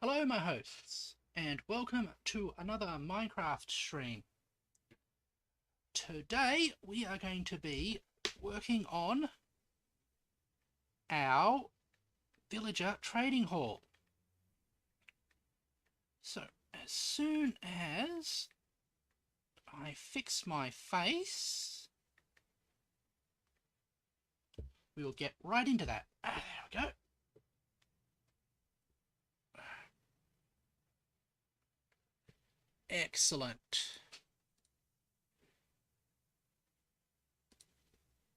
Hello my hosts, and welcome to another Minecraft stream. Today we are going to be working on our villager trading hall. So as soon as I fix my face, we will get right into that. There we go. Excellent.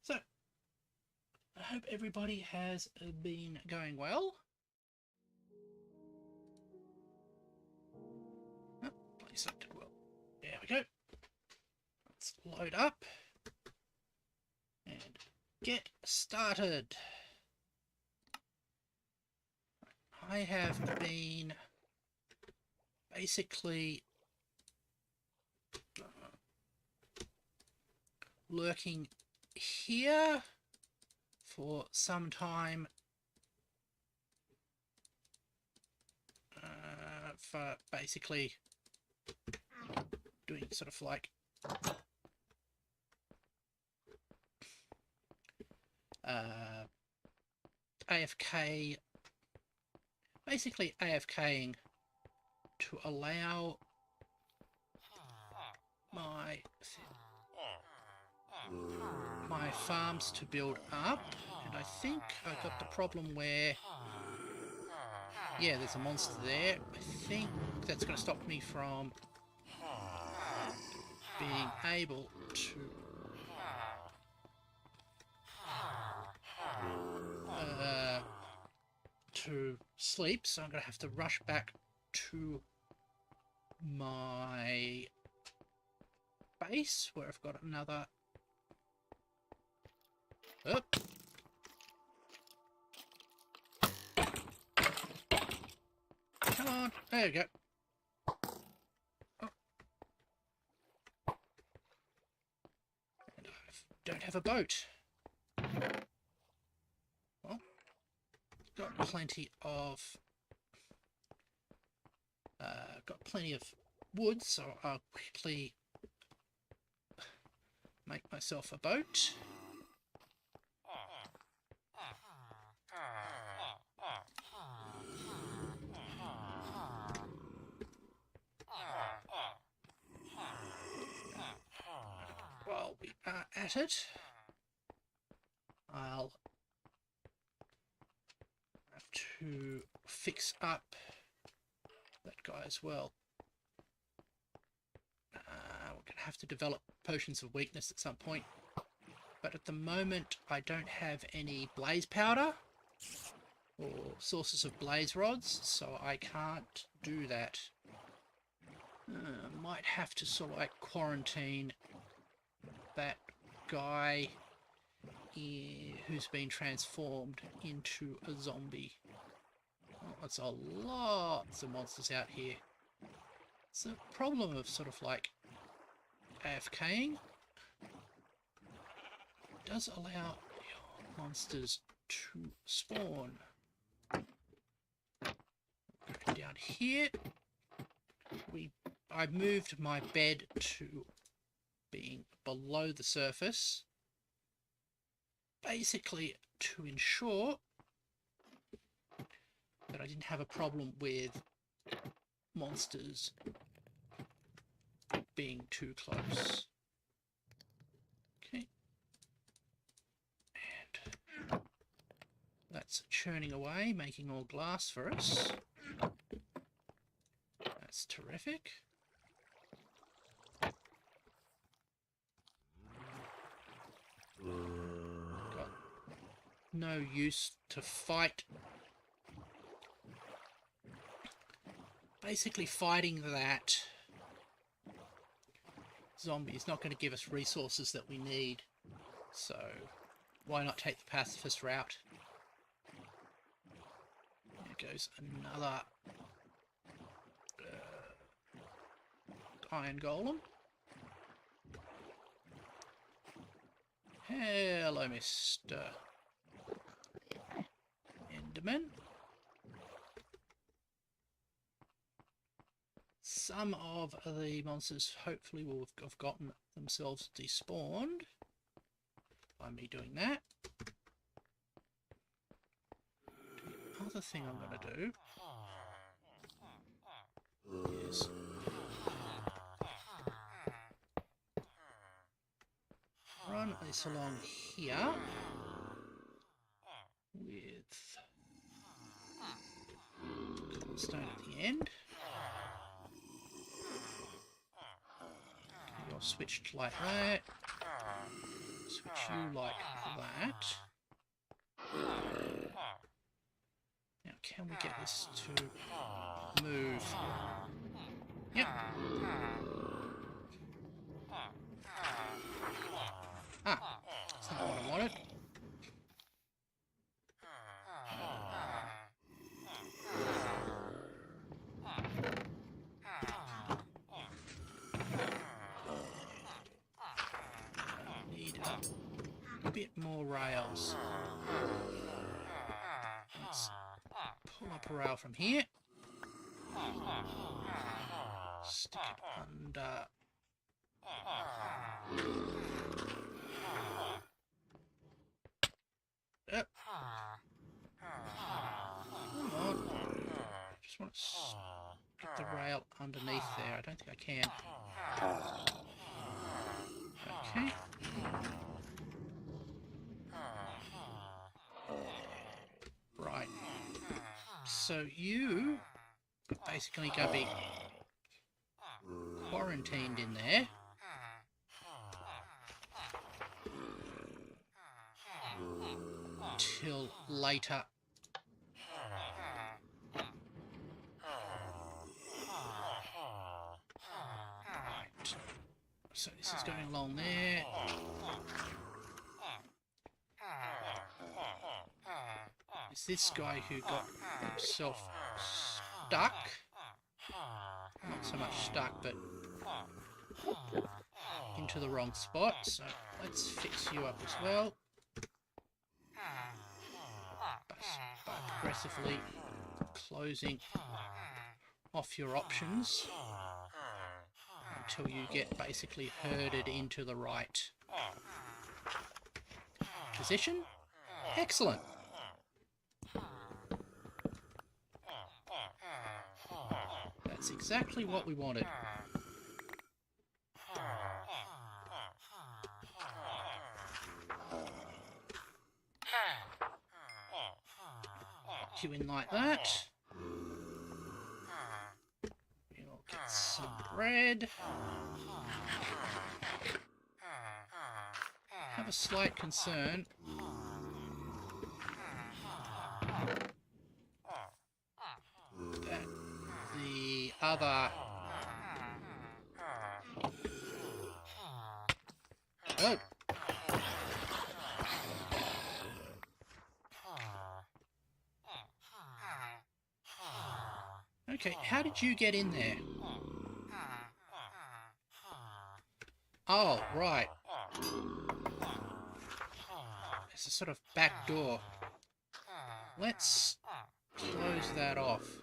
So, I hope everybody has been going well. Oh, place selected well. There we go. Let's load up and get started. I have been basically lurking here for some time for basically doing sort of like AFK, basically AFKing to allow my farms to build up, and I think I got the problem where, yeah, there's a monster there. I think that's going to stop me from being able to sleep, so I'm going to have to rush back to my base where I've got another. Oh. Come on, there we go. Oh. And I don't have a boat. Well, got plenty of wood, so I'll quickly make myself a boat. While we are at it, I'll have to fix up that guy as well. We're going to have to develop potions of weakness at some point, but at the moment I don't have any blaze powder or sources of blaze rods, so I can't do that. Might have to sort of like quarantine that guy who's been transformed into a zombie. Oh, that's a lot of monsters out here. It's a problem of sort of like AFKing. It does allow monsters to spawn. Down here, I moved my bed to being below the surface, basically to ensure that I didn't have a problem with monsters being too close. Okay. And that's churning away, making all glass for us. That's terrific. Got no use to fight. Basically fighting that zombie is not going to give us resources that we need, so why not take the pacifist route? There goes another iron golem. Hello, Mr. Enderman. Some of the monsters hopefully will have gotten themselves despawned by me doing that. The other thing I'm going to do is run this along here with cobblestone at the end. You're switched like that. Switch you like that. Now, can we get this to move? Yep. Ah, that's not what I wanted. I need a bit more rails. Let's pull up a rail from here. Stick it under. Yep. Come on. Just want to get the rail underneath there. I don't think I can. Okay. Right. So you basically going to be quarantined in there. Till later. Right. So this is going along there. It's this guy who got himself stuck. Not so much stuck, but into the wrong spot. So let's fix you up as well. By progressively closing off your options until you get basically herded into the right position. Excellent. That's exactly what we wanted. You in like that. You'll get some bread. Have a slight concern. That the other... Oh! Okay, how did you get in there? Oh, right. It's a sort of back door. Let's close that off.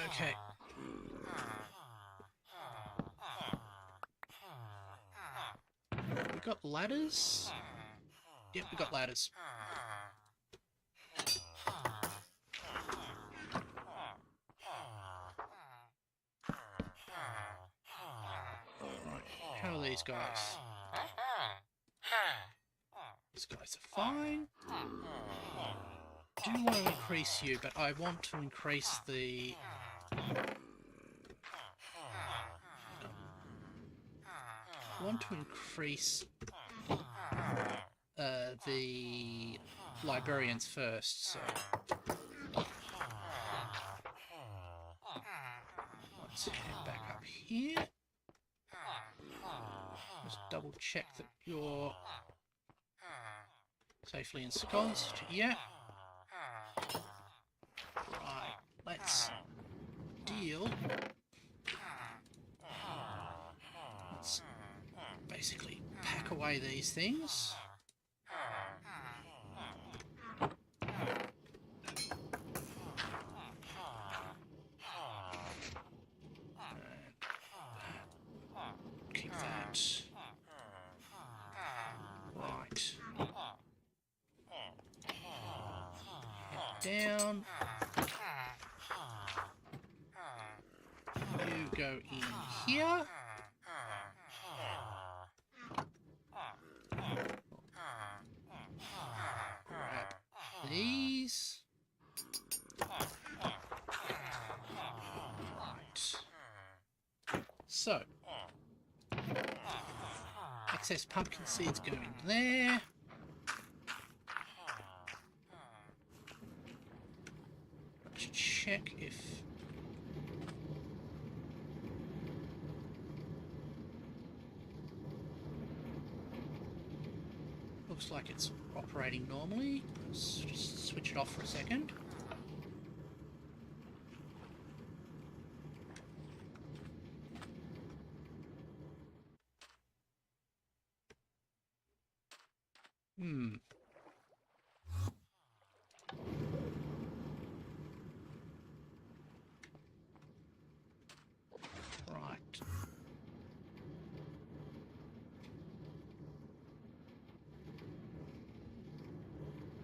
Okay. We got ladders? Yep, we got ladders. Right, how are these guys? These guys are fine. I do want to increase you, but I want to increase the... I want to increase the librarians first, so let's head back up here. Just double check that you're safely ensconced. Yeah. Right, let's deal. Let's basically pack away these things. Keep that. Right. Head down. You go in here. Grab these. Right. So, excess pumpkin seeds go in there. Let's check if... Looks like it's operating normally. Let's just switch it off for a second. Right.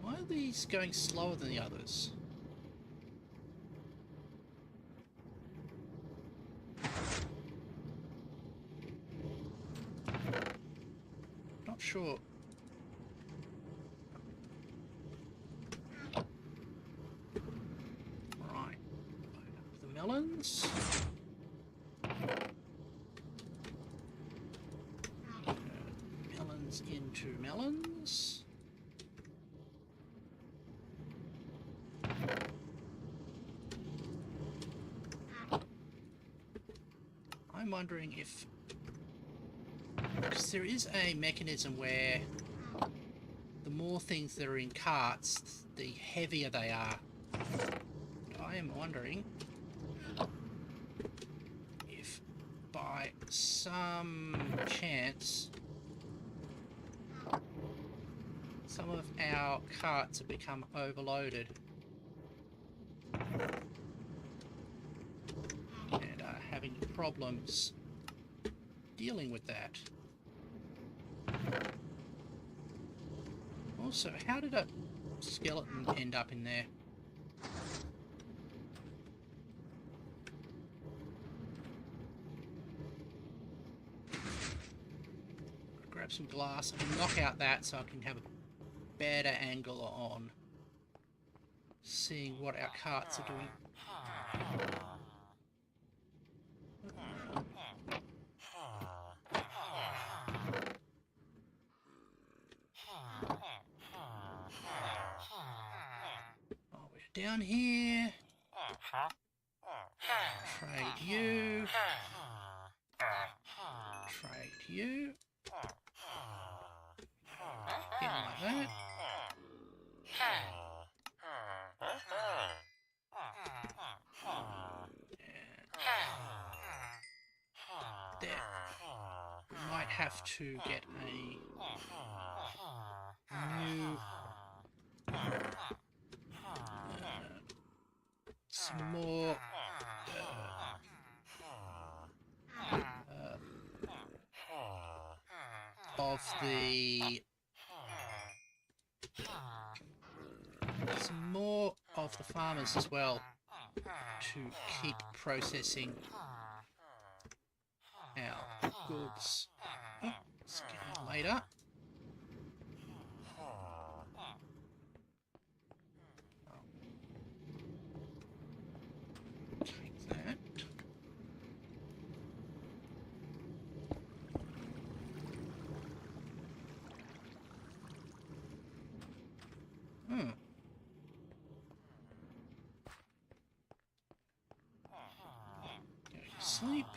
Why are these going slower than the others? Not sure. Right. Load up the melons. Melons into melons. I'm wondering if... Because there is a mechanism where the more things that are in carts, the heavier they are. I am wondering if by some chance some of our carts have become overloaded and are having problems dealing with that. Also, how did a skeleton end up in there? Grab some glass and knock out that so I can have a better angle on seeing what our carts are doing. Oh, we're down here. Trade you. Trade you. Get like that. There. We might have to get a new some more of the farmers as well to keep processing our goods. Oh, it's getting later. Take that. Go to sleep.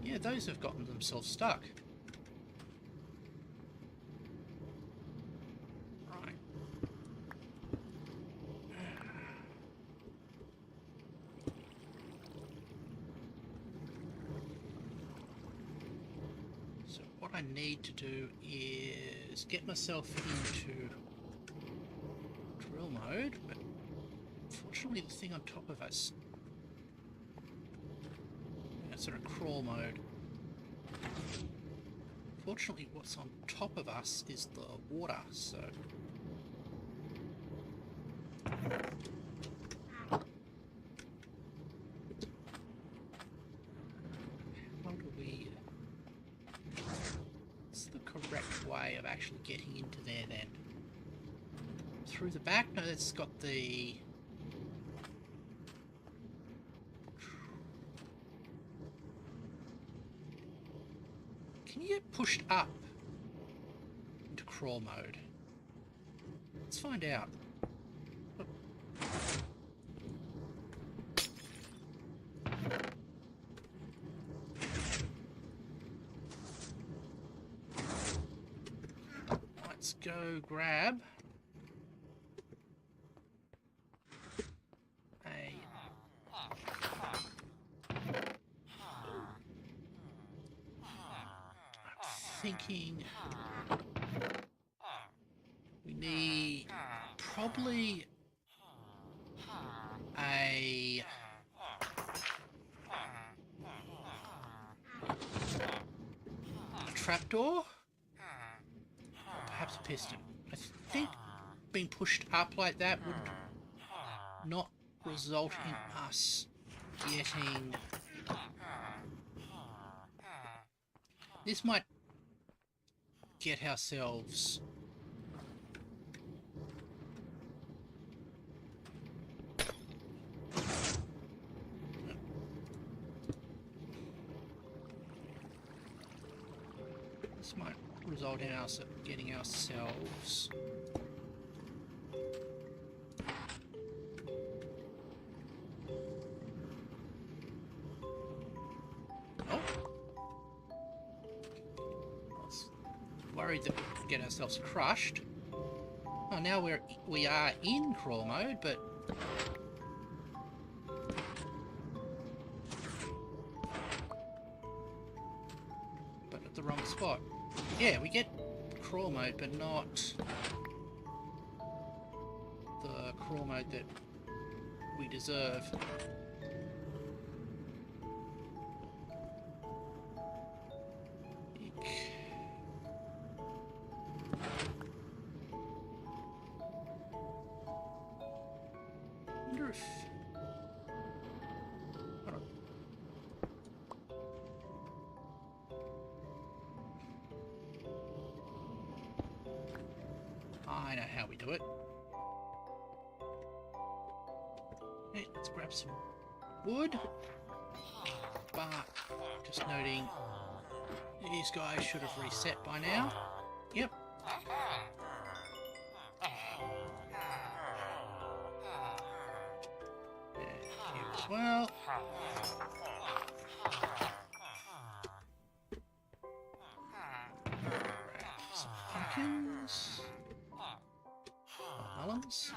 Yeah, those have gotten themselves stuck. Right. So what I need to do is get myself into drill mode, but unfortunately the thing on top of us, sort of crawl mode. Fortunately, what's on top of us is the water, so... How do we... What's the correct way of actually getting into there, then? Through the back? No, that's got the... Can you get pushed up into crawl mode? Let's find out. Let's go grab a... thinking we need probably a trapdoor, or perhaps a piston. I think being pushed up like that would not result in us getting... This might get ourselves... This might result in us getting ourselves... Oh! Worried that we'd get ourselves crushed. Oh, now we are in crawl mode, but at the wrong spot. Yeah, we get crawl mode, but not the crawl mode that we deserve. I know how we do it. Okay, let's grab some wood. But just noting, these guys should have reset by now. Yep. And here as well. Grab some pumpkins. Melons.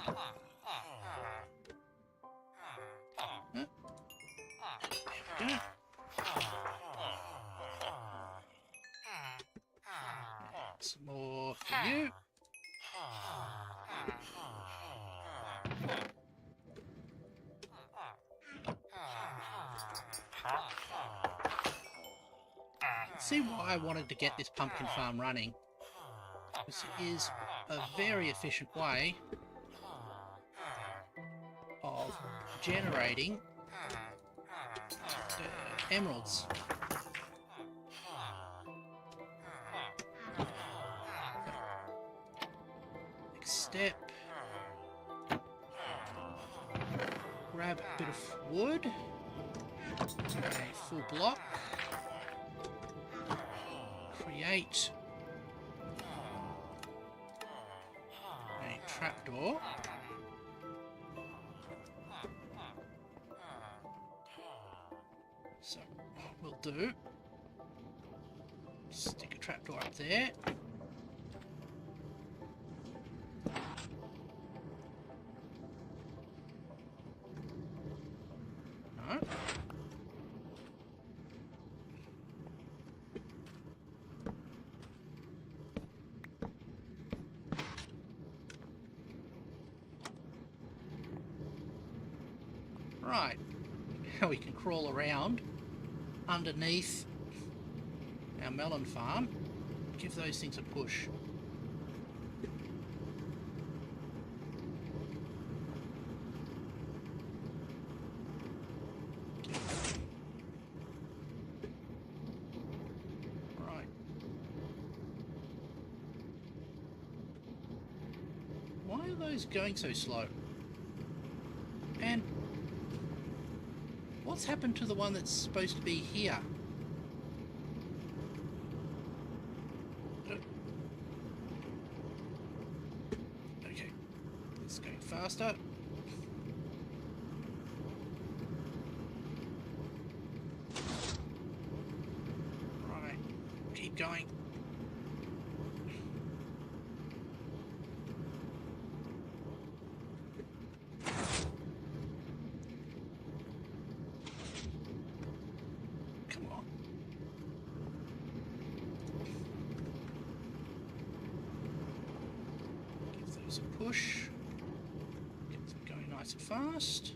There we go. Some more for you. See why I wanted to get this pumpkin farm running. This is a very efficient way of generating emeralds. Next step, grab a bit of wood, a full block, create a trapdoor. So what we'll do Stick a trapdoor up there. No. Right. Now we can crawl around underneath our melon farm. Give those things a push. Right. Why are those going so slow? And what's happened to the one that's supposed to be here? Okay, it's going faster. Right, keep going. Come on. Give those a push. Get them going nice and fast.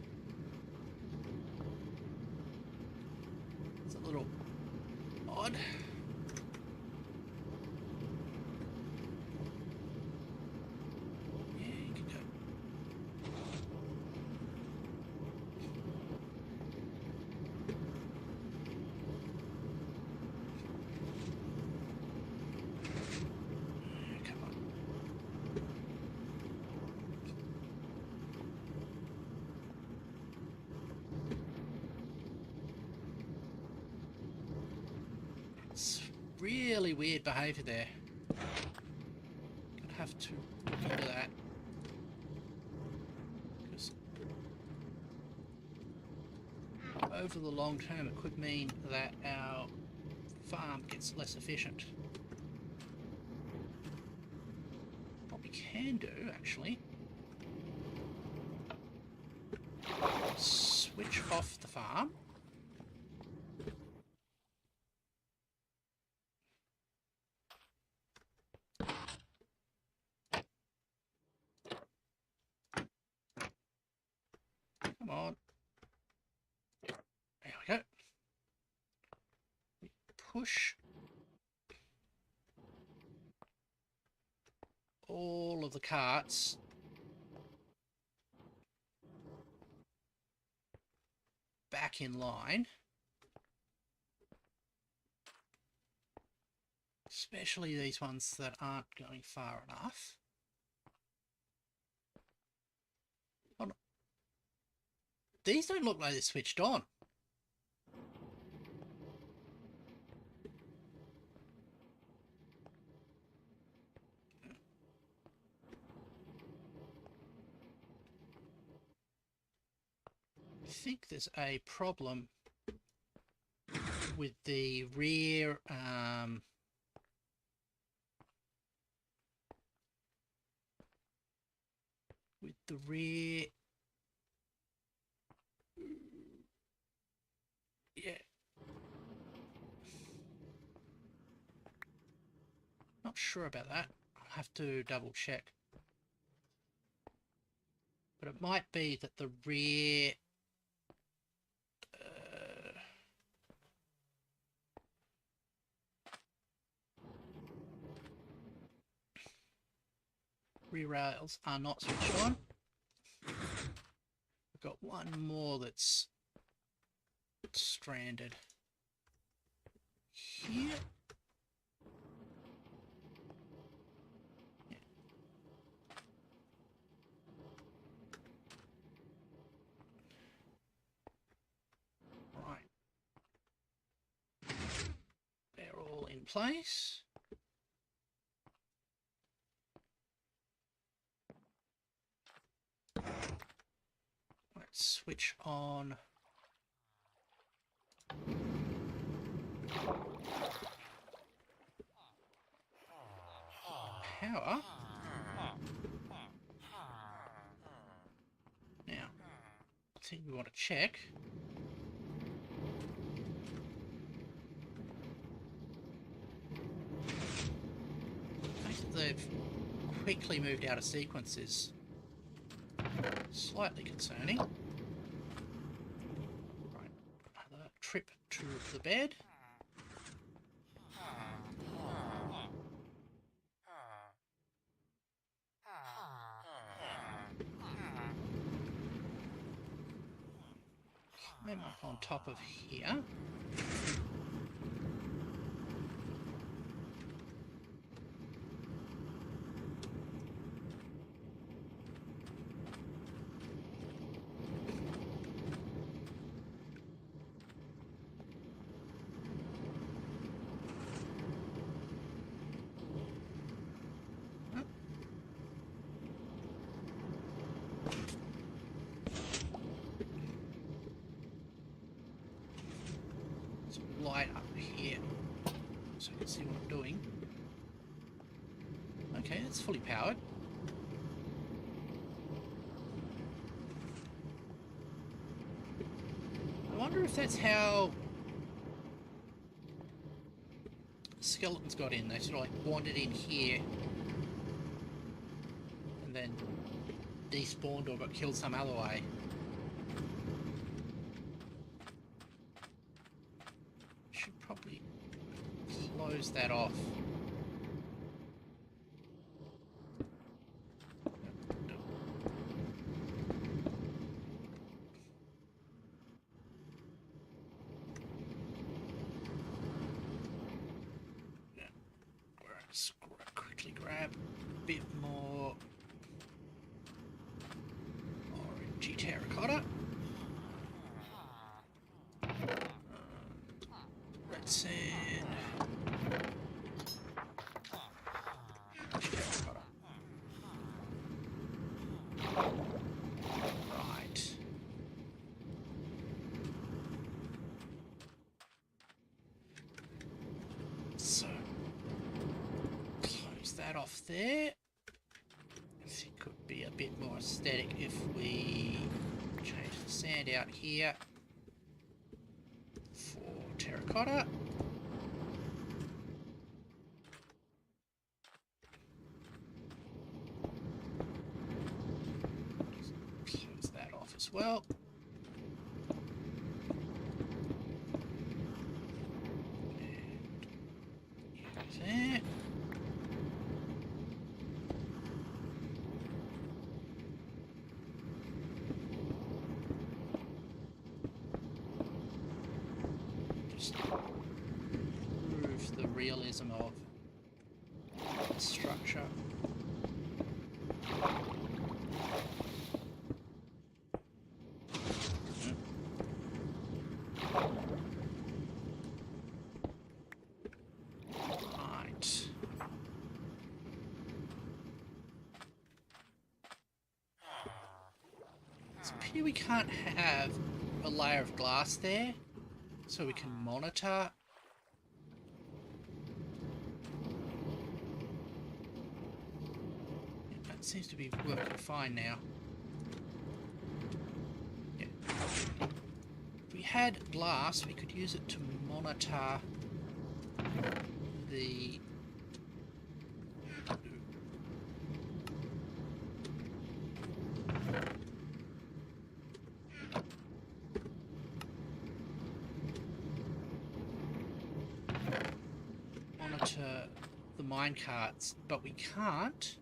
It's a little odd. Yeah, you can go. Come on. It's really weird behaviour there. Gonna have to look into that. Because over the long term it could mean that our farm gets less efficient. What we can do, actually, switch off the farm. Come on. There we go. We push all of the carts back in line. Especially these ones that aren't going far enough. Oh, no. These don't look like they're switched on. I think there's a problem with the rear yeah, not sure about that. I'll have to double check, but it might be that the rear rear rails are not switched on. We've got one more that's stranded here. Yeah. Right. They're all in place. Let's switch on power. Now, I think we want to check. The fact that they've quickly moved out of sequence is slightly concerning. Right, another trip to the bed. Climb up on top of here. Light up here so I can see what I'm doing. Okay, it's fully powered. I wonder if that's how skeletons got in. They sort of like wandered in here and then despawned or got killed some other way. Probably close that off. Just quickly grab a bit more orangey terracotta. Red sand. Terracotta. Right. So close that off there. It could be a bit more aesthetic if we change the sand out here for terracotta. Close that off as well. And there. Just improve the realism of the structure. Right. It's a pity we can't have a layer of glass there so we can monitor. That seems to be working fine now. Yeah. If we had glass, we could use it to monitor the mine carts, but we can't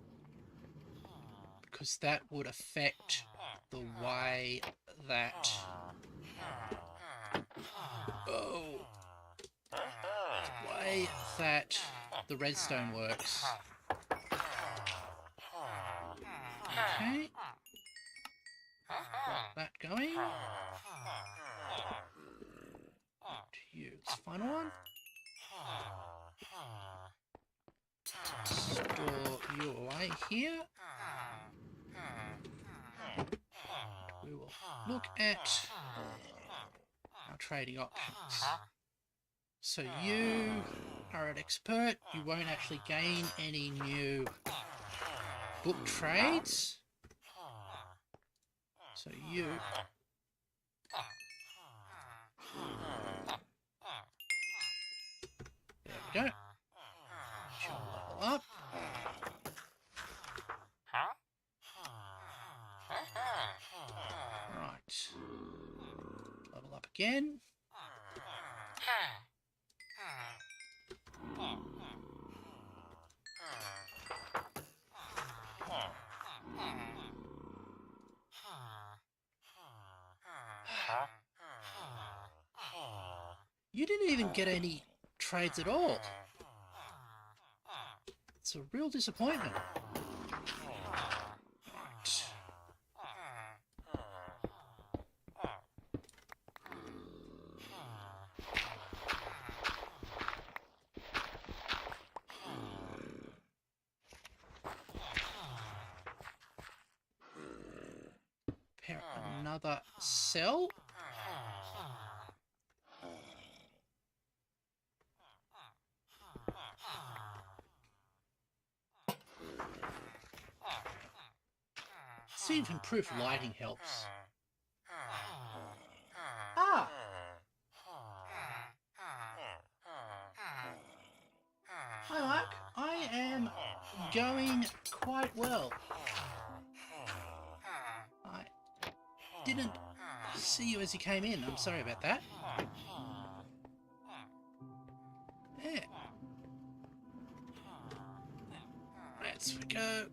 because that would affect the way that the redstone works. Okay, got that going. To use final one. Store you away here. We will look at our trading options. So you Art expert, you won't actually gain any new book trades. So you... There we go. She'll level up. Right. Level up again. You didn't even get any trades at all. It's a real disappointment. Right. Prepare another cell. See if improved lighting helps. Ah! Hi, Mark. I am going quite well. I didn't see you as you came in. I'm sorry about that. Yeah. Let's go.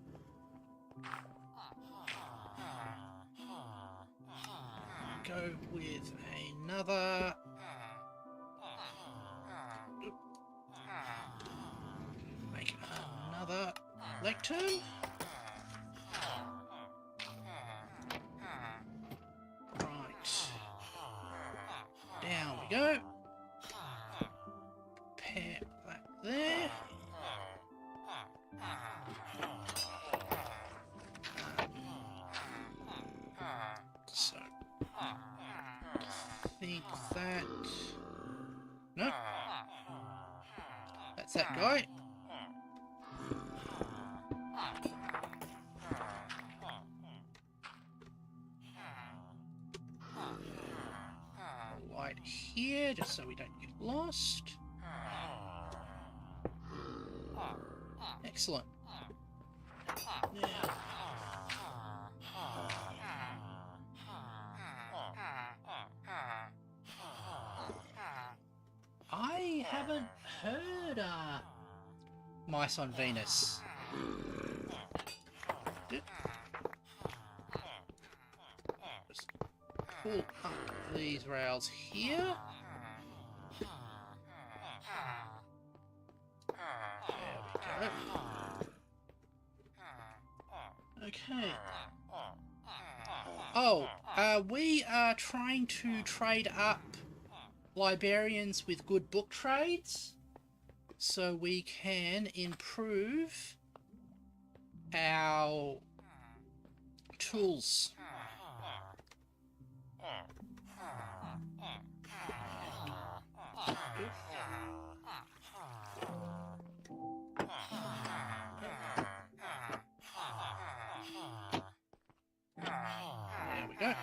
Go with another. Make another lectern. Right. Down we go. Pair that there. So, I think that... No. That's that guy. Light here, just so we don't get lost. Excellent. Now, I haven't heard Mice on Venus. Just pull up these rails here. There we go. Okay. Oh, we are trying to trade up librarians with good book trades so we can improve our tools. There we go.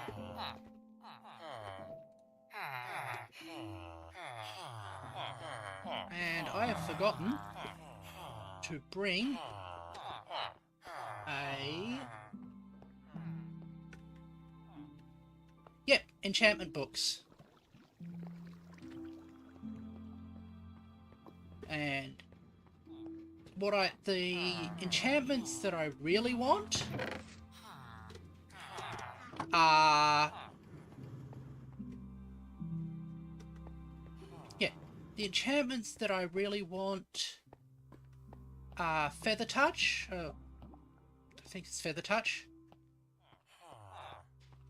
And I have forgotten to bring enchantment books. And the enchantments that I really want are... The enchantments that I really want are Feather Touch. I think it's Feather Touch.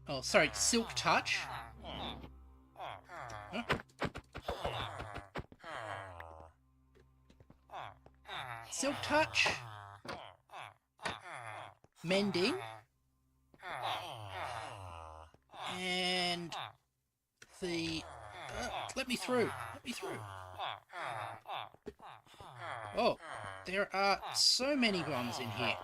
Oh, sorry, Silk Touch. Huh? Silk Touch. Mending. And the... let me through. Let me through. Oh, there are so many ones in here.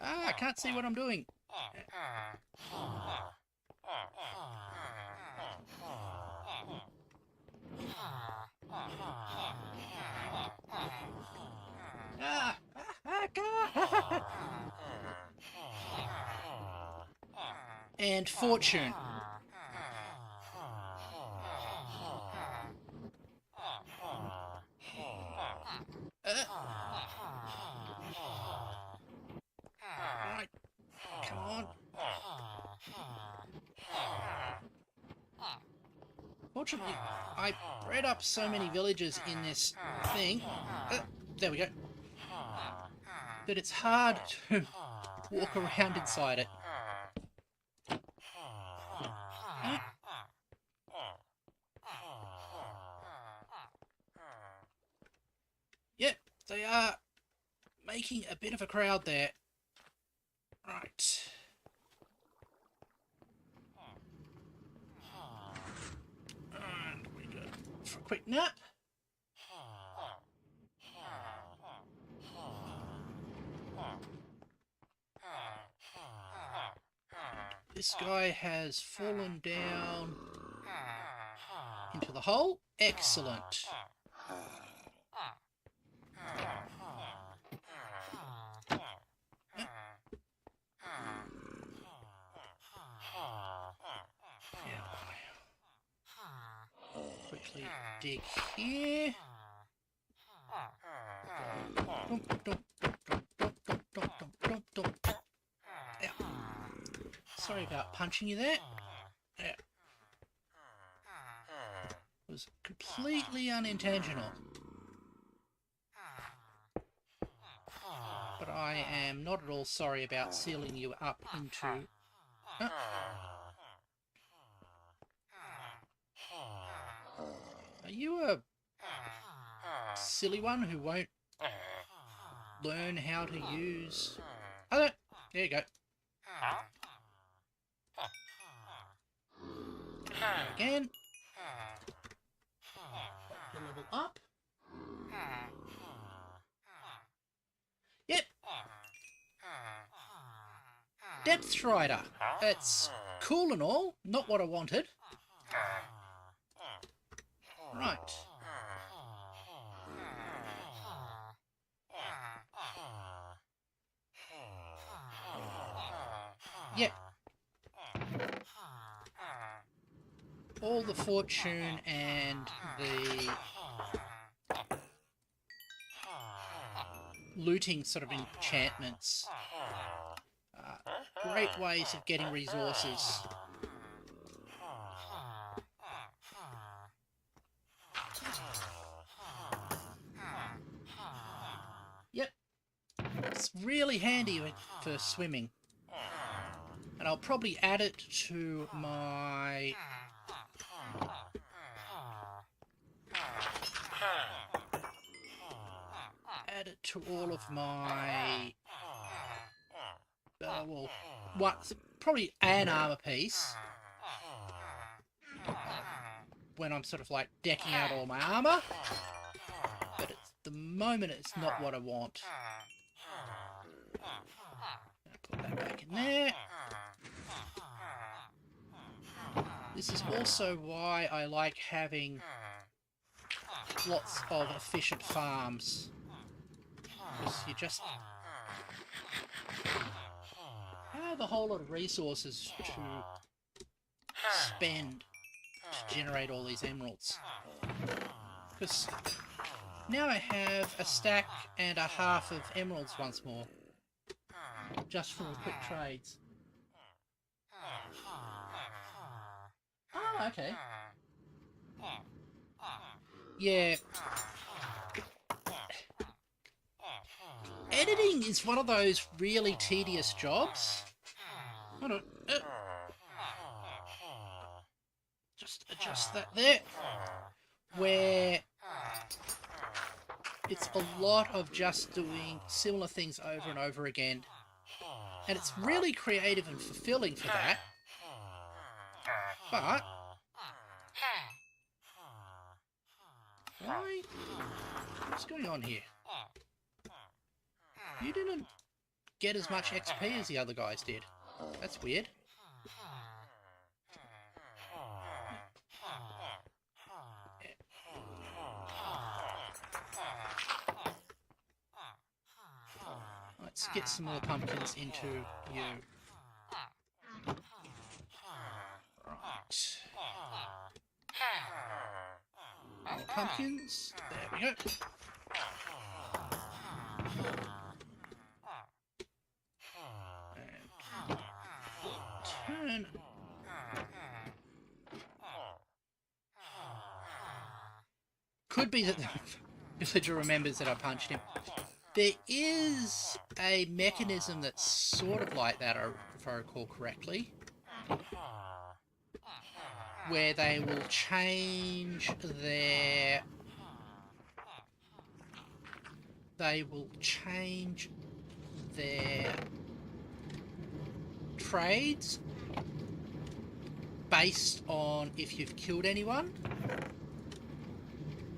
Ah, I can't see what I'm doing. And fortune. Right, come on. Fortunately, I bred up so many villagers in this thing. There we go. That it's hard to walk around inside it. Yep, they are making a bit of a crowd there. Right. And we go for a quick nap. This guy has fallen down into the hole. Excellent. Quickly dig here. Sorry about punching you there. Yeah. It was completely unintentional. But I am not at all sorry about sealing you up into... Are you a silly one who won't learn how to use... Oh, no. There you go. Again. The level up. Yep. Depth Strider. It's cool and all, not what I wanted. Right. Yep. All the fortune and the looting sort of enchantments. Great ways of getting resources. Yep. It's really handy for swimming. And I'll probably add it to my... add it to all of my... well, what? Probably an armor piece. When I'm sort of like decking out all my armor. But at the moment it's not what I want. Put that back in there. This is also why I like having lots of efficient farms. Because you just have a whole lot of resources to spend to generate all these emeralds. Because now I have a stack and a half of emeralds once more. Just from quick trades. Oh, okay. Yeah. Editing is one of those really tedious jobs. Hold on. Just adjust that there. Where it's a lot of just doing similar things over and over again. And it's really creative and fulfilling for that. But Why? What's going on here? You didn't get as much XP as the other guys did. That's weird. Let's get some more pumpkins into you. Right. More pumpkins. There we go. And turn. Could be that the villager remembers that I punched him. There is a mechanism that's sort of like that, if I recall correctly, where they will change their... trades based on if you've killed anyone.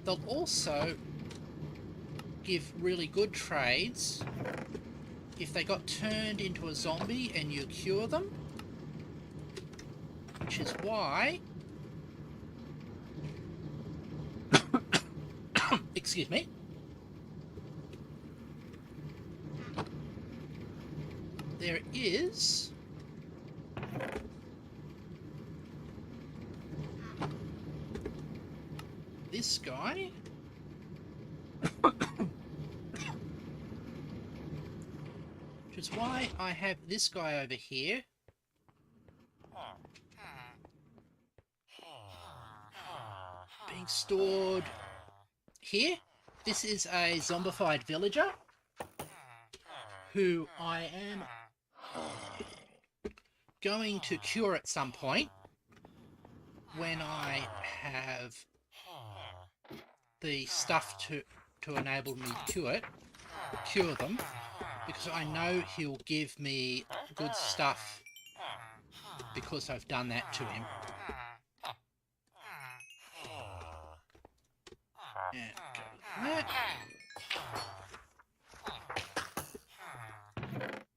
They'll also give really good trades if they got turned into a zombie and you cure them, which is why excuse me, there is this guy. Which is why I have this guy over here. Being stored here. This is a zombified villager who I am going to cure at some point when I have the stuff to enable me to cure them, because I know he'll give me good stuff because I've done that to him. And go like that.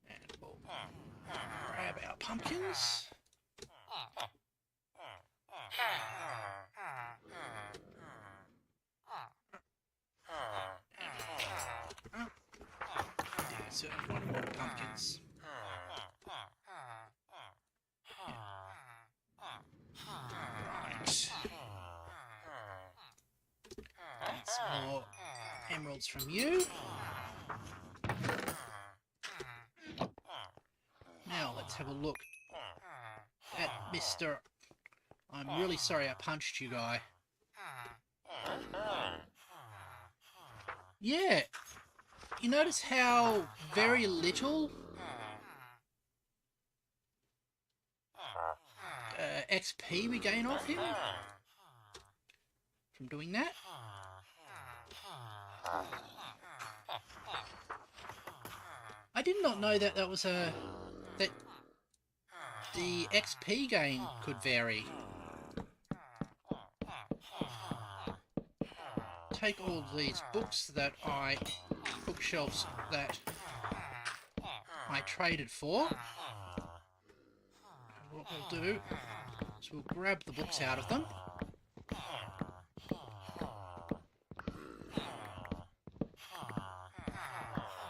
And we'll grab our pumpkins. So one more pumpkins. Right. And some more emeralds from you. Now let's have a look at Mr. I'm really sorry I punched you guy. Yeah. You notice how very little XP we gain off him from doing that? I did not know that that was that the XP gain could vary. Take all these books bookshelves that I traded for. And what we'll do is we'll grab the books out of them.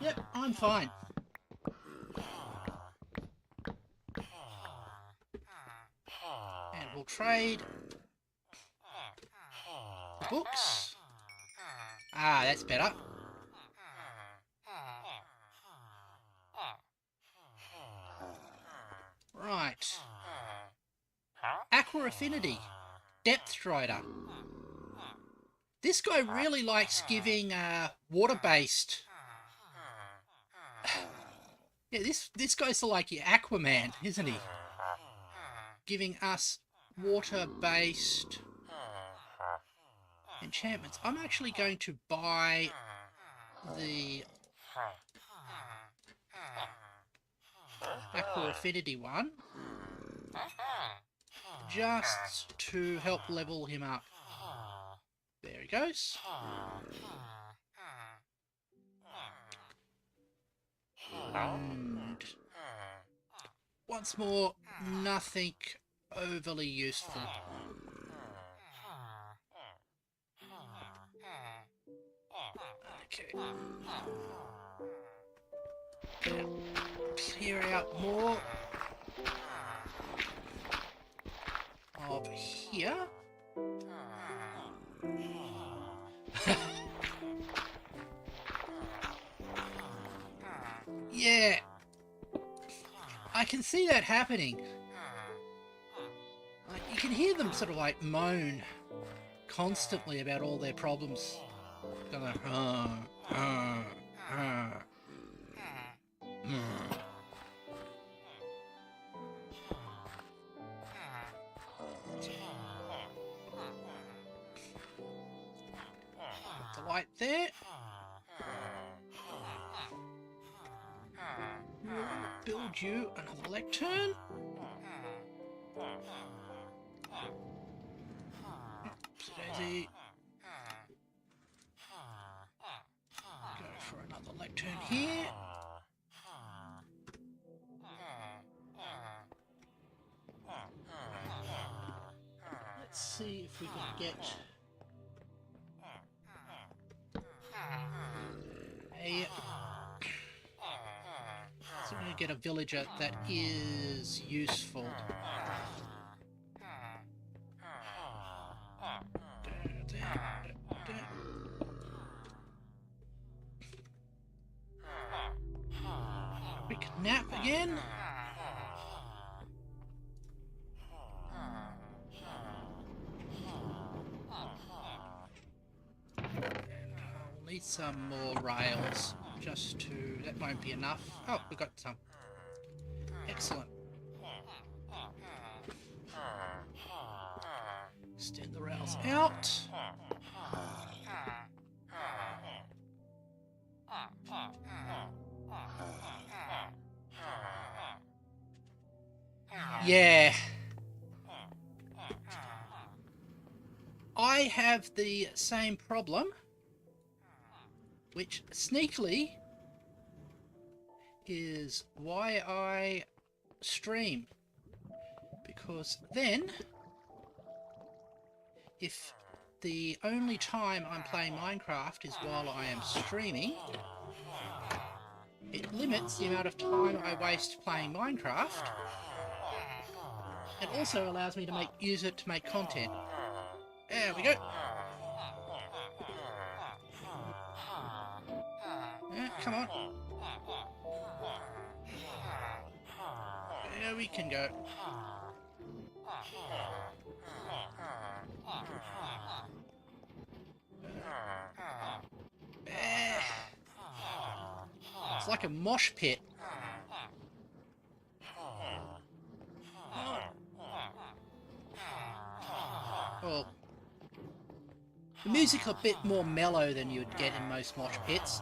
Yep, I'm fine. And we'll trade the books. Ah, that's better. Right. Aqua Affinity. Depth Strider. This guy really likes giving water-based... Yeah, this guy's like your Aquaman, isn't he? Giving us water-based enchantments. I'm actually going to buy the Aqua Affinity one just to help level him up, There he goes. And once more, nothing overly useful. Okay. Gonna clear out more of here. Yeah, I can see that happening. Like, you can hear them sort of like moan constantly about all their problems. Going, the light there. Build you another lectern. Daisy. Go for another lectern here. Let's see if we can get a... So we're going to get a villager that is useful. Quick nap again. We'll need some more rails just to... That won't be enough. Oh, we got some. Excellent. Extend the rails out. Yeah. I have the same problem, which sneakily is why I stream. Because then, if the only time I'm playing Minecraft is while I am streaming, it limits the amount of time I waste playing Minecraft. It also allows me to use it to make content. There we go. Yeah, come on. There we can go. It's like a mosh pit. Well, the music's a bit more mellow than you would get in most mosh pits.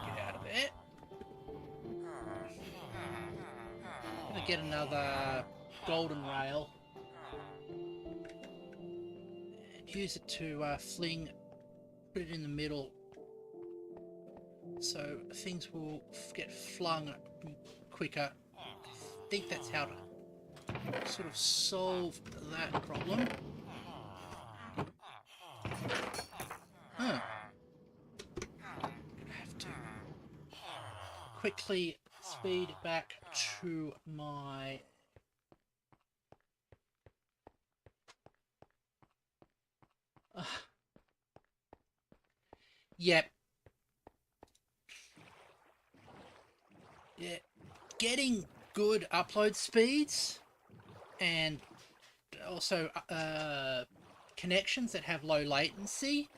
Get out of there. I'm gonna get another golden rail and use it to put it in the middle, so things will get flung quicker. I think that's how to sort of solve that problem. Huh. I have to quickly speed back to my... Yep. Yeah. Getting good upload speeds and also connections that have low latency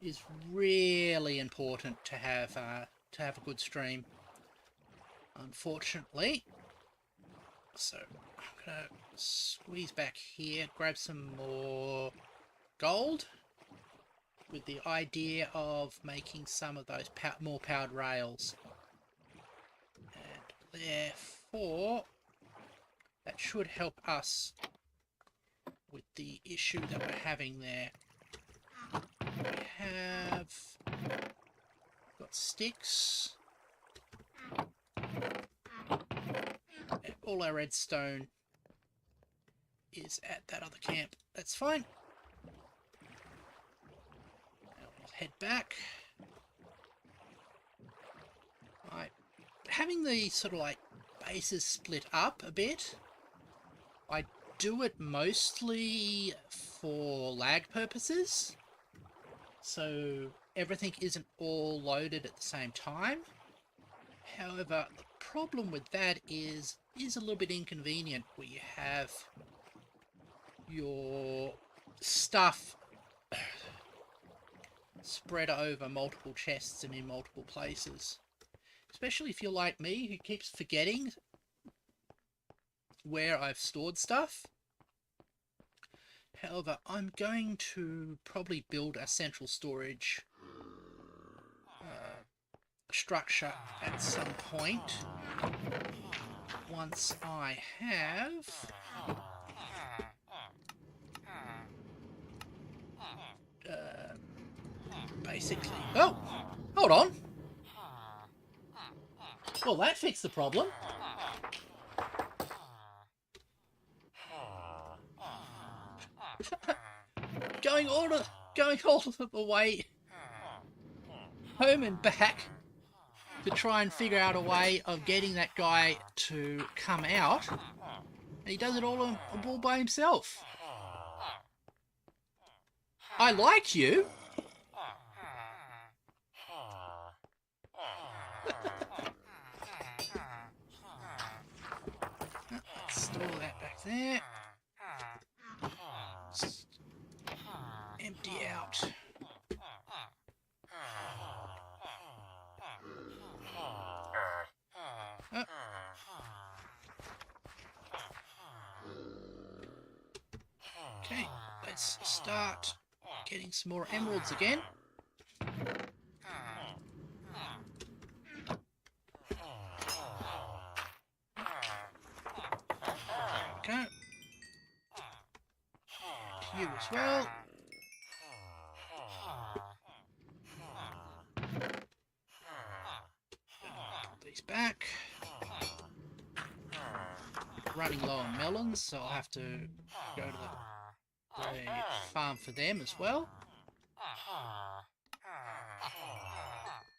is really important to have a good stream. Unfortunately. So I'm gonna squeeze back here, grab some more gold. with the idea of making some of those more powered rails. And therefore, that should help us with the issue that we're having there. We have got sticks. And all our redstone is at that other camp. That's fine. Now we'll head back. Right. Having the sort of like bases split up a bit, I do it mostly for lag purposes. So everything isn't all loaded at the same time. However, the problem with that is a little bit inconvenient where you have your stuff spread over multiple chests and in multiple places. Especially if you're like me, who keeps forgetting where I've stored stuff. However, I'm going to probably build a central storage structure at some point once I have basically... Oh! Hold on! Well, that fixed the problem. Going all the way home and back to try and figure out a way of getting that guy to come out, and he does it all by himself. I like you. Let's store that back there. Just empty out. Oh. Okay, let's start getting some more emeralds again. There we go. You as well. Put these back. Running low on melons, so I'll have to go to the farm for them as well.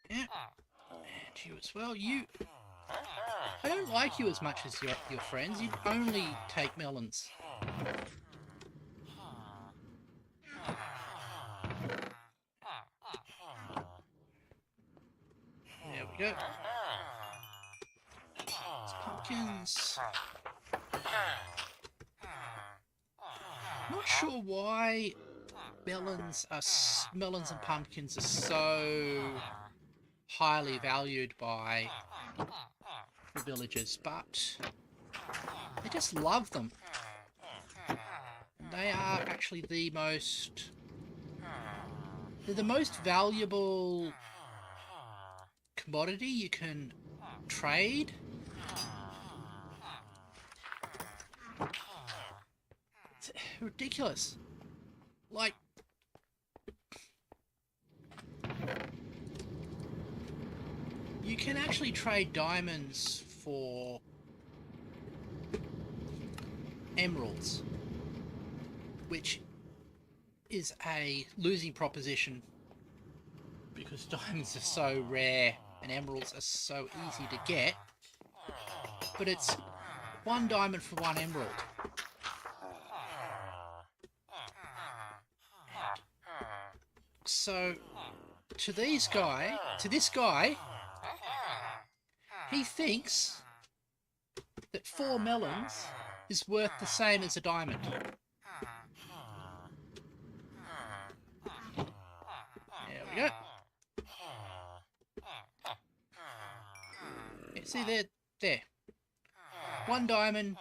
Yeah. And you as well. I don't like you as much as your friends. You only take melons. There we go. It's pumpkins. Not sure why melons and pumpkins are so highly valued by the villagers, but they just love them. They are actually the most valuable commodity you can trade. It's ridiculous. Like, you can actually trade diamonds for emeralds, which is a losing proposition because diamonds are so rare and emeralds are so easy to get. But it's 1 diamond for 1 emerald. So to this guy, he thinks that 4 melons is worth the same as a diamond. There we go. Yeah, see there. 1 diamond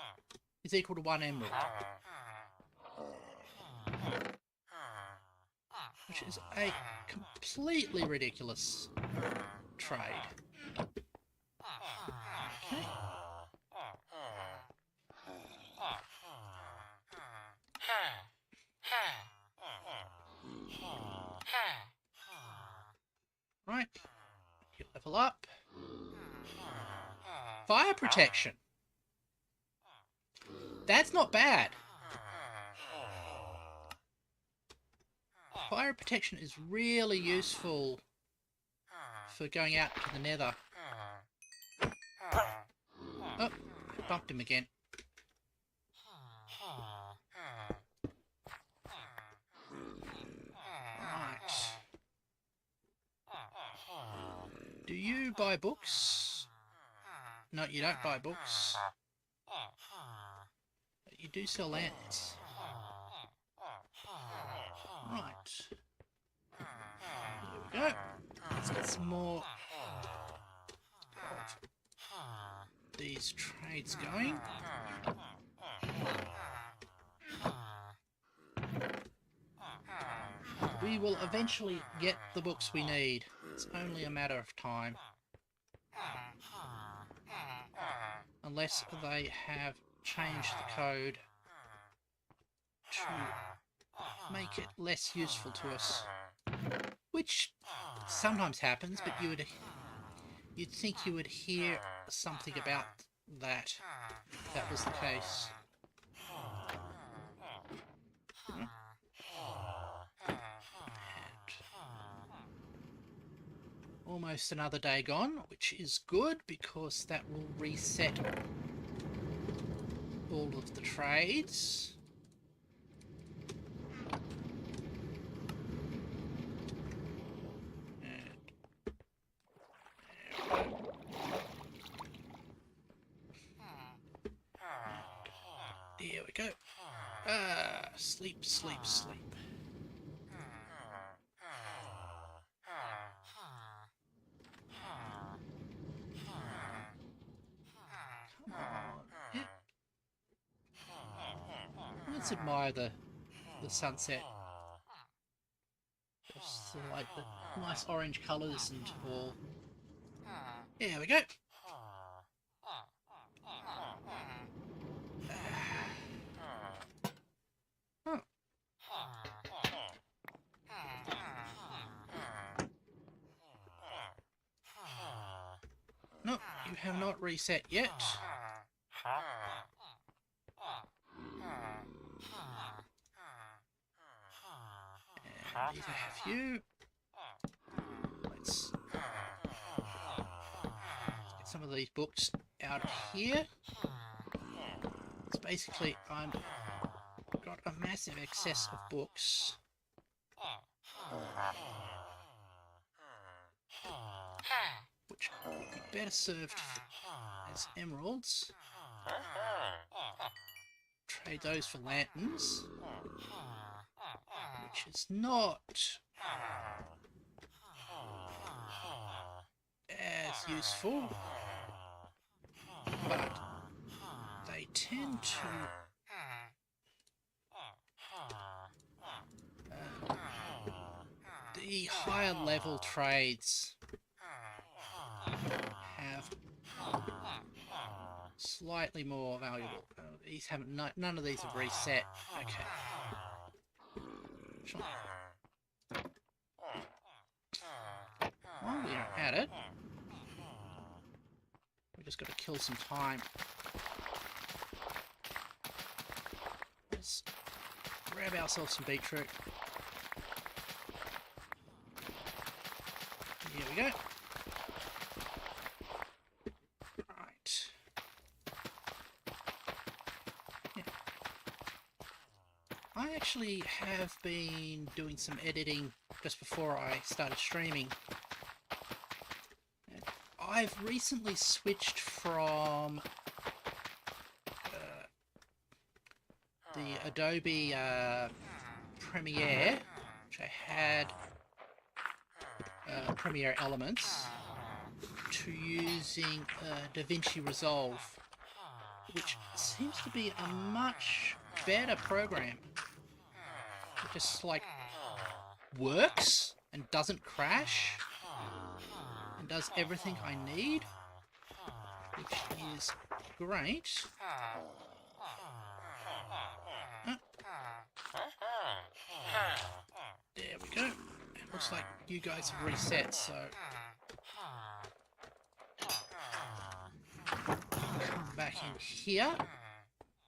is equal to 1 emerald. Which is a completely ridiculous trade. Okay. Right. You level up. Fire protection. That's not bad. Fire protection is really useful for going out to the nether. Oh, bumped him again. Right. Do you buy books? No, you don't buy books. But you do sell lanterns. Right. Here we go. Let's get some more of these trades going. We will eventually get the books we need. It's only a matter of time. Unless they have changed the code to make it less useful to us. Which sometimes happens, but you'd think you would hear something about that if that was the case. Almost another day gone, which is good because that will reset all of the trades. There we go. Sleep, sleep, sleep. Let's admire the sunset. Just like the nice orange colours and all. There we go. Oh. No, you have not reset yet. And these I have you. Let's get some of these books out of here. It's basically I've got a massive excess of books. Which would be better served as emeralds. Trade those for lanterns, which is not as useful, but they tend to the higher level trades have slightly more valuable. These haven't. None of these have reset. Okay. Sure. While we are at it, we just got to kill some time. Let's grab ourselves some beetroot. Here we go. Right. Yeah. I actually have been doing some editing just before I started streaming. I've recently switched from the Adobe Premiere, which I had Premiere Elements, to using DaVinci Resolve, which seems to be a much better program. It just like works and doesn't crash and does everything I need, which is great. There we go. It looks like you guys have reset, so come back in here,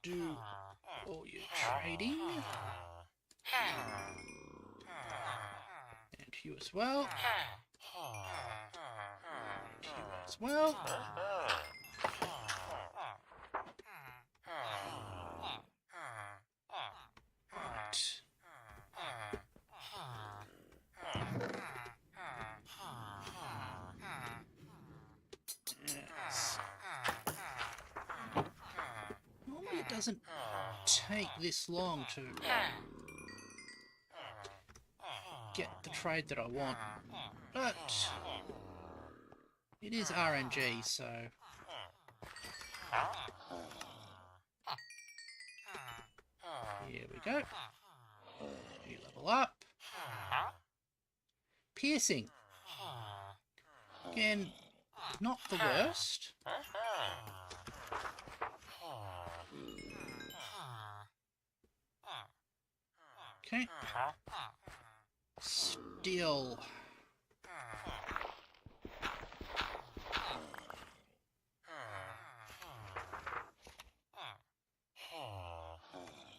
do all your trading, and you as well, and you as well. Right. Yes. Normally it doesn't take this long to get the trade that I want, but it is RNG, so here we go. You level up. Piercing. Again, not the worst. Okay. Still.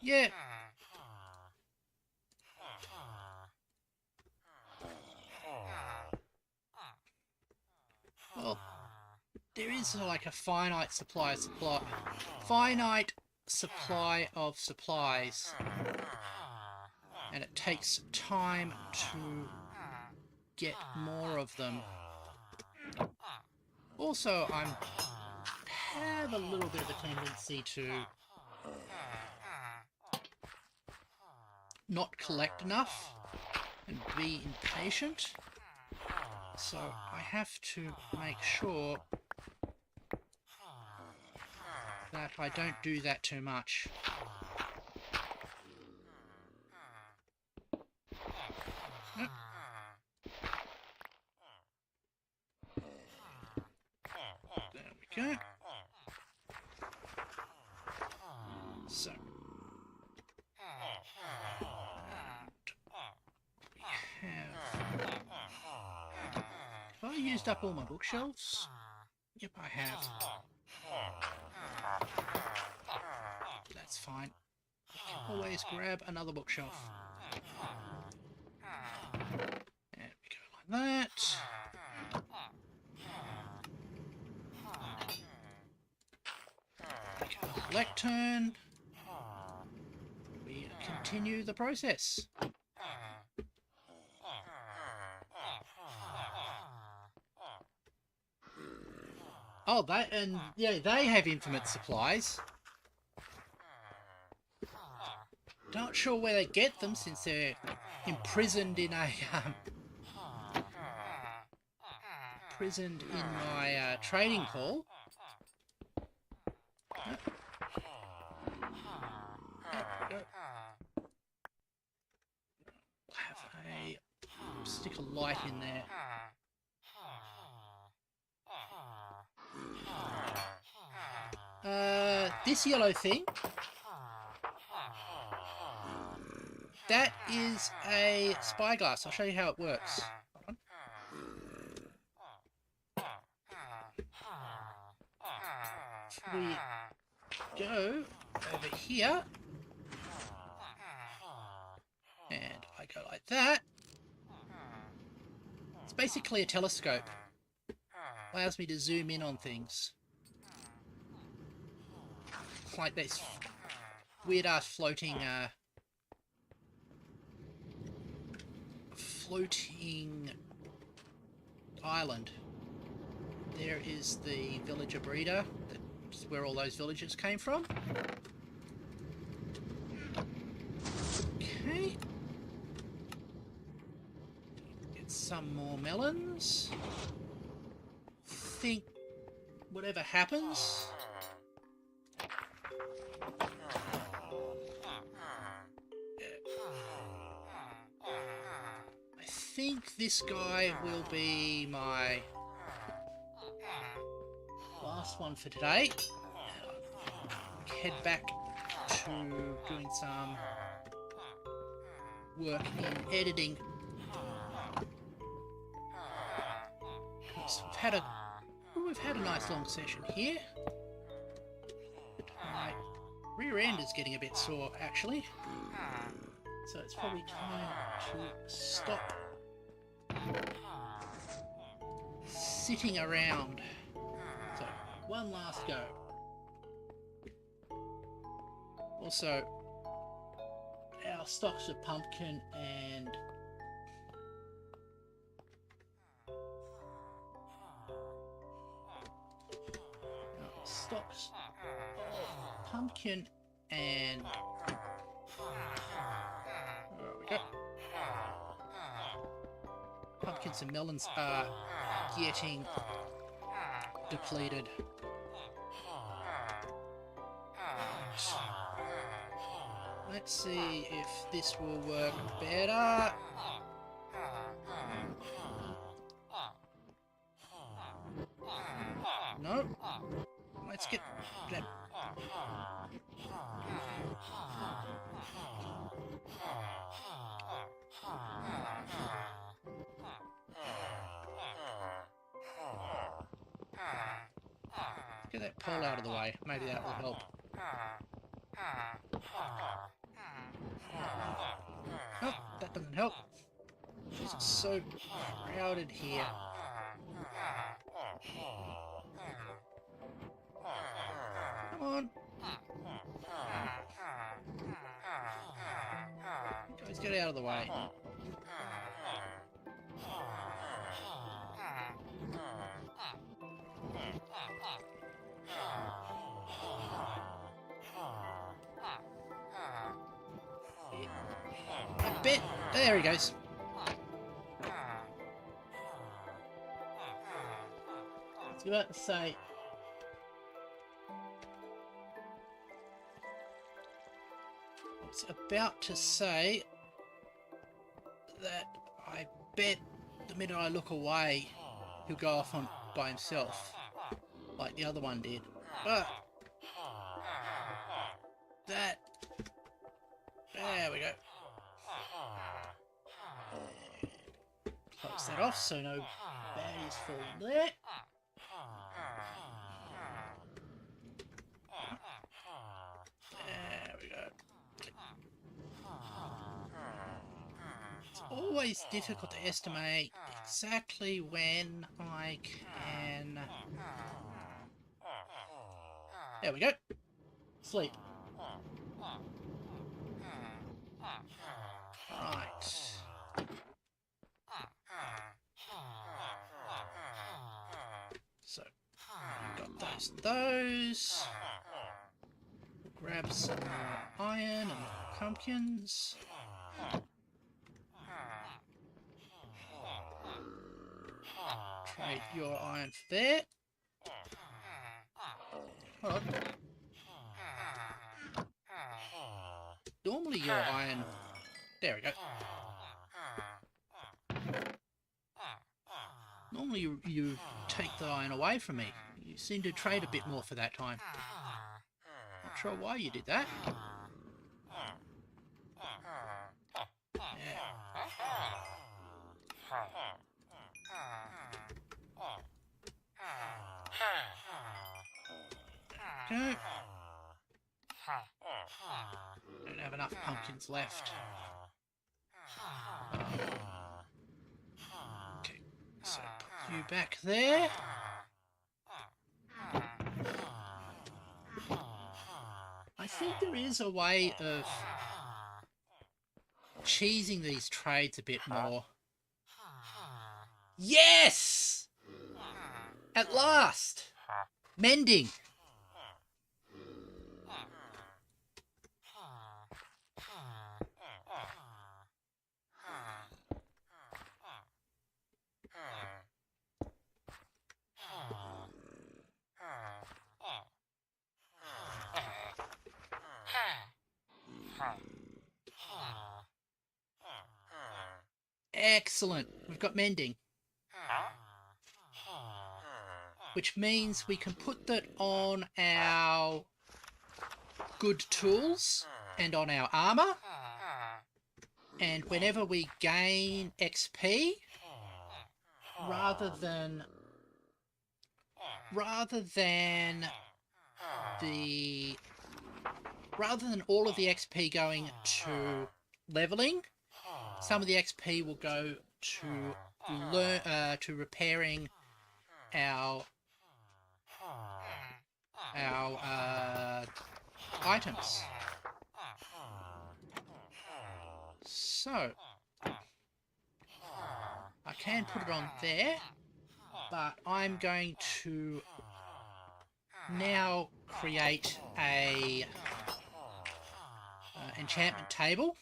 Yeah. Well, there is like a finite supply of supplies, and it takes time to get more of them. Also, I have a little bit of a tendency to not collect enough and be impatient. So I have to make sure that I don't do that too much. Yep. There we go. So we have... Have I used up all my bookshelves? Yep, I have. That's fine. I can always grab another bookshelf. There we go, like that. Make a lectern. We continue the process. Oh, yeah, they have infinite supplies. Not sure where they get them since they're imprisoned in a imprisoned in my trading hall. Have a stick a light in there. This yellow thing, that is a spyglass. I'll show you how it works. Hold on. We go over here, and I go like that. It's basically a telescope. Allows me to zoom in on things. It's like this weird-ass floating island. There is the villager breeder. That's where all those villagers came from. Okay. Get some more melons. Think whatever happens. think this guy will be my last one for today. Head back to doing some work in editing. We've had a nice long session here. My rear end is getting a bit sore, actually. So it's probably time to stop sitting around. So, one last go. Also, our stocks of pumpkin and and there we go. Pumpkins and melons are getting depleted. Let's see if this will work better. No. Let's get them. Get that pole out of the way. Maybe that will help. Oh, that doesn't help. It's so crowded here. Come on. Guys, get out of the way. A bit. There he goes. I was about to say. That I bet the minute I look away, he'll go off on by himself, like the other one did. But that, there we go. Close that off so no baddies fall there. There we go. It's always difficult to estimate exactly when I can... There we go. Sleep. Right. So, got those. Grab some iron and pumpkins. Trade your iron for that. Hold on. Normally your iron... There we go. Normally you take the iron away from me. You seem to trade a bit more for that time. Not sure why you did that. Okay. Don't have enough pumpkins left. Okay, so put you back there. I think there is a way of cheesing these trades a bit more. Yes! At last! Mending! Excellent. We've got mending. Which means we can put that on our good tools and on our armor. And whenever we gain XP, rather than all of the XP going to leveling, some of the XP will go to repairing our items. So I can put it on there, but I'm going to now create a enchantment table,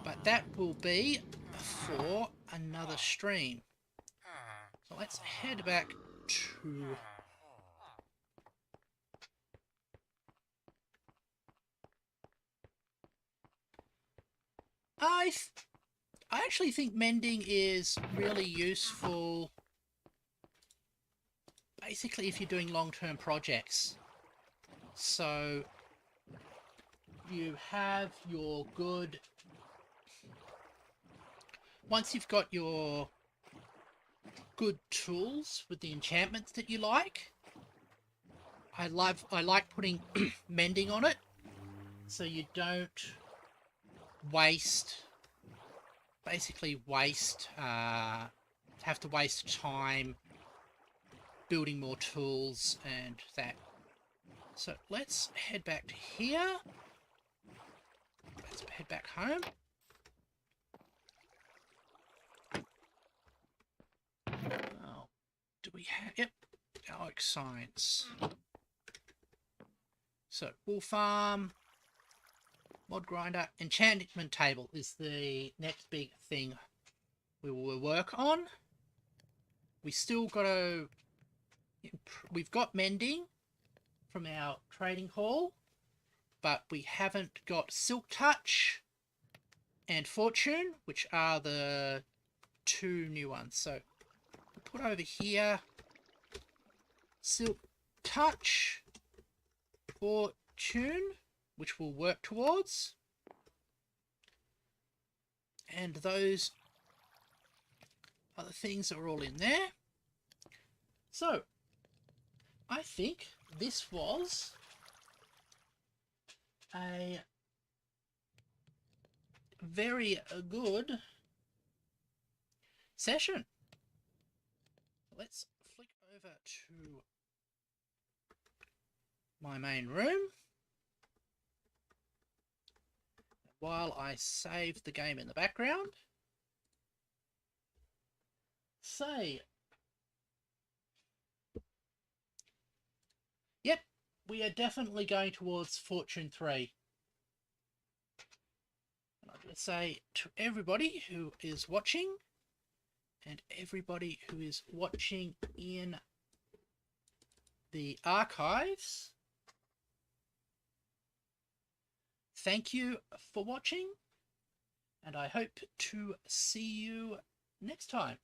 but that will be for another stream. So let's head back to I actually think mending is really useful basically if you're doing long-term projects. So you have your good... Once you've got your good tools with the enchantments that you like, I like putting mending on it, so you don't have to waste time building more tools and that. So let's head back to here. Let's head back home. Oh, do we have... Yep, Alex Science. So, wool farm, mod grinder, enchantment table is the next big thing we will work on. We still got to... We've got mending from our trading hall, but we haven't got Silk Touch and Fortune, which are the two new ones. So we'll put over here Silk Touch, Fortune, which we'll work towards, and those other things are all in there. So I think this was a very good session. Let's flick over to my main room while I save the game in the background. Say, yep, we are definitely going towards Fortune 3. And I'd just say to everybody who is watching, and everybody who is watching in the archives, thank you for watching, and I hope to see you next time.